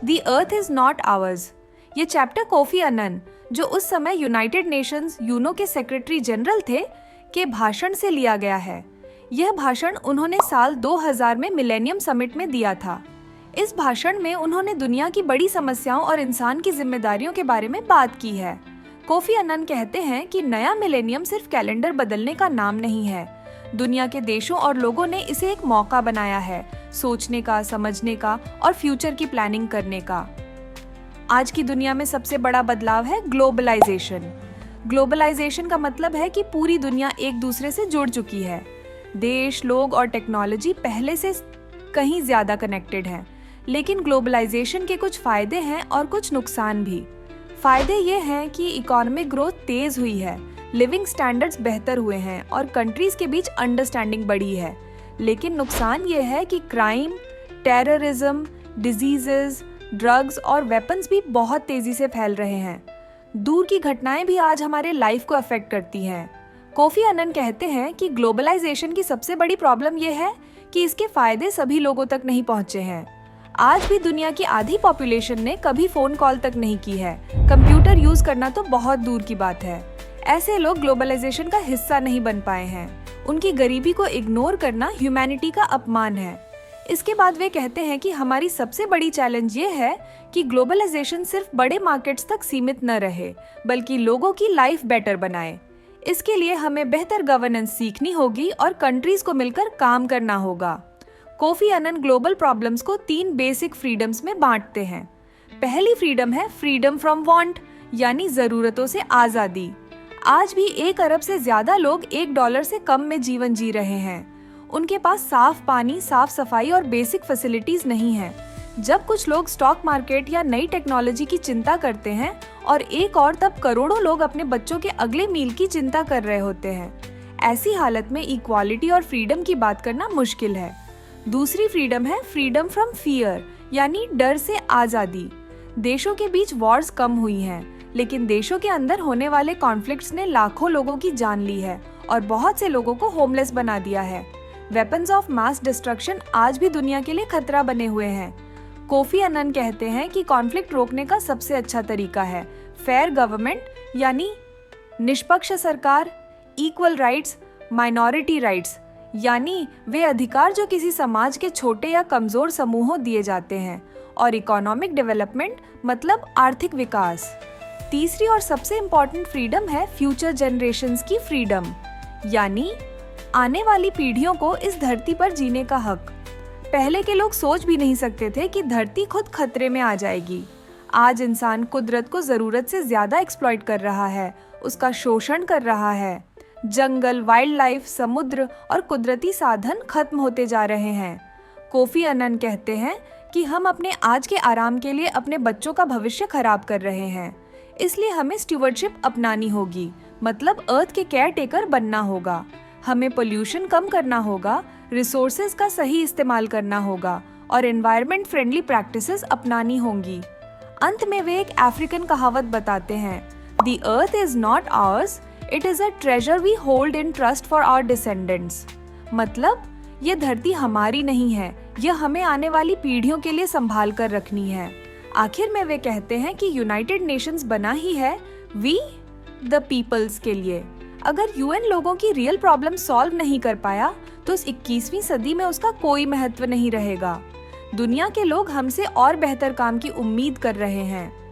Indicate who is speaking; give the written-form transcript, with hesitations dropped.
Speaker 1: The earth is not hours. ये chapter coffee अन्नन, जो उस समय यूनाइटेड नेशंस यूनो के सेक्रेटरी जनरल थे, के भाषण से लिया गया है। यह भाषण उन्होंने साल 2000 में मिलेनियम समिट में दिया था। इस भाषण में उन्होंने दुनिया की बड़ी समस्याओं और इंसान की जिम्मेदारियों के बारे में बात की है। कोफी अन्नन कहते हैं कि नया मिलेनियम सिर्फ कैलेंडर बदलने का नाम नहीं है। दुनिया के देशों और लोगों ने इसे एक मौका बनाया है सोचने का, समझने का और फ्यूचर की प्लानिंग करने का। आज की दुनिया में सबसे बड़ा बदलाव है ग्लोबलाइजेशन। ग्लोबलाइजेशन का मतलब है कि पूरी दुनिया एक दूसरे से जुड़ चुकी है। देश, लोग और टेक्नोलॉजी पहले से कहीं ज्यादा कनेक्टेड हैं। लेकिन ग्लोबलाइजेशन के कुछ फायदे हैं और कुछ नुकसान भी। फायदे ये हैं कि इकोनॉमिक ग्रोथ तेज हुई है, लिविंग स्टैंडर्ड्स बेहतर हुए हैं और कंट्रीज के बीच अंडरस्टैंडिंग बढ़ी है। लेकिन नुकसान ये है कि क्राइम, टेररिज्म, डिजीजेस, ड्रग्स और वेपन्स भी बहुत तेजी से फैल रहे हैं। दूर की घटनाएं भी आज हमारे लाइफ को अफेक्ट करती हैं। कोफी अन्नन कहते हैं कि ग्लोबलाइजेशन की सबसे बड़ी प्रॉब्लम यह है कि इसके फायदे सभी लोगों तक नहीं पहुंचे हैं। आज भी दुनिया की आधी पॉपुलेशन ने कभी फोन कॉल तक नहीं की है। कंप्यूटर यूज करना तो बहुत दूर की बात है। ऐसे लोग ग्लोबलाइजेशन का हिस्सा नहीं बन पाए हैं। उनकी गरीबी को इग्नोर करना ह्यूमैनिटी का अपमान है। इसके बाद वे कहते हैं कि हमारी सबसे बड़ी चैलेंज ये है कि ग्लोबलाइजेशन सिर्फ बड़े मार्केट्स तक सीमित न रहे, बल्कि लोगों की लाइफ बेटर बनाए। इसके लिए हमें बेहतर गवर्नेंस सीखनी होगी और कंट्रीज को मिलकर काम करना होगा। कोफी अन्नन ग्लोबल प्रॉब्लम्स को 3 बेसिक फ्रीडम्स में बांटते हैं। पहली फ्रीडम है फ्रीडम फ्रॉम वांट, यानी जरूरतों से आजादी। आज भी 1 अरब से ज्यादा लोग $1 से कम में जीवन जी रहे हैं। उनके पास साफ पानी, साफ सफाई और बेसिक फैसिलिटीज नहीं है। जब कुछ लोग स्टॉक मार्केट या नई टेक्नोलॉजी की चिंता करते हैं और एक और तब करोड़ों लोग अपने बच्चों के अगले मील की चिंता कर रहे होते हैं। ऐसी हालत में इक्वालिटी और फ्रीडम की बात करना मुश्किल है। दूसरी फ्रीडम है फ्रीडम फ्रॉम फियर, यानी डर से आजादी। देशों के बीच वॉर्स कम हुई हैं, लेकिन देशों के अंदर होने वाले कॉन्फ्लिक्ट्स ने लाखों लोगों की जान ली है और बहुत से लोगों को होमलेस बना दिया है। वेपन्स ऑफ मास डिस्ट्रक्शन आज भी दुनिया के लिए खतरा बने हुए हैं। कोफी अन्नन कहते हैं कि कॉन्फ्लिक्ट रोकने का सबसे अच्छा तरीका है फेयर गवर्नमेंट, यानी निष्पक्ष सरकार, इक्वल राइट्स, माइनॉरिटी राइट्स, यानी वे अधिकार जो किसी समाज के छोटे या कमजोर समूहों दिए जाते हैं, और इकोनॉमिक डेवलपमेंट मतलब आर्थिक विकास। तीसरी और सबसे इम्पोर्टेंट फ्रीडम है फ्यूचर जनरेशंस की फ्रीडम, यानी आने वाली पीढ़ियों को इस धरती पर जीने का हक। पहले के लोग सोच भी नहीं सकते थे कि धरती खुद खतरे में आ जाएगी। आज इंसान कुदरत को जरूरत से ज्यादा एक्सप्लॉइट कर रहा है, उसका शोषण कर रहा है। जंगल, वाइल्ड लाइफ, समुद्र और कुदरती साधन खत्म होते जा रहे हैं। कोफी अन्नन कहते हैं कि हम अपने आज के आराम के लिए अपने बच्चों का भविष्य खराब कर रहे हैं। इसलिए हमें स्टीवर्डशिप अपनानी होगी, मतलब अर्थ के केयर टेकर बनना होगा। हमें पोल्यूशन कम करना होगा, रिसोर्सेज का सही इस्तेमाल करना होगा और एनवायरनमेंट फ्रेंडली प्रैक्टिसेस अपनानी होंगी। अंत में वे एक अफ्रीकन कहावत बताते हैं, the earth is not ours, it is a treasure we hold in trust for our descendants. मतलब ये धरती हमारी नहीं है, यह हमें आने वाली पीढ़ियों के लिए संभाल कर रखनी है। आखिर में वे कहते हैं कि यूनाइटेड नेशंस बना ही है वी द पीपल्स के लिए। अगर यूएन लोगों की रियल प्रॉब्लम सॉल्व नहीं कर पाया तो इस 21वीं सदी में उसका कोई महत्व नहीं रहेगा। दुनिया के लोग हमसे और बेहतर काम की उम्मीद कर रहे हैं।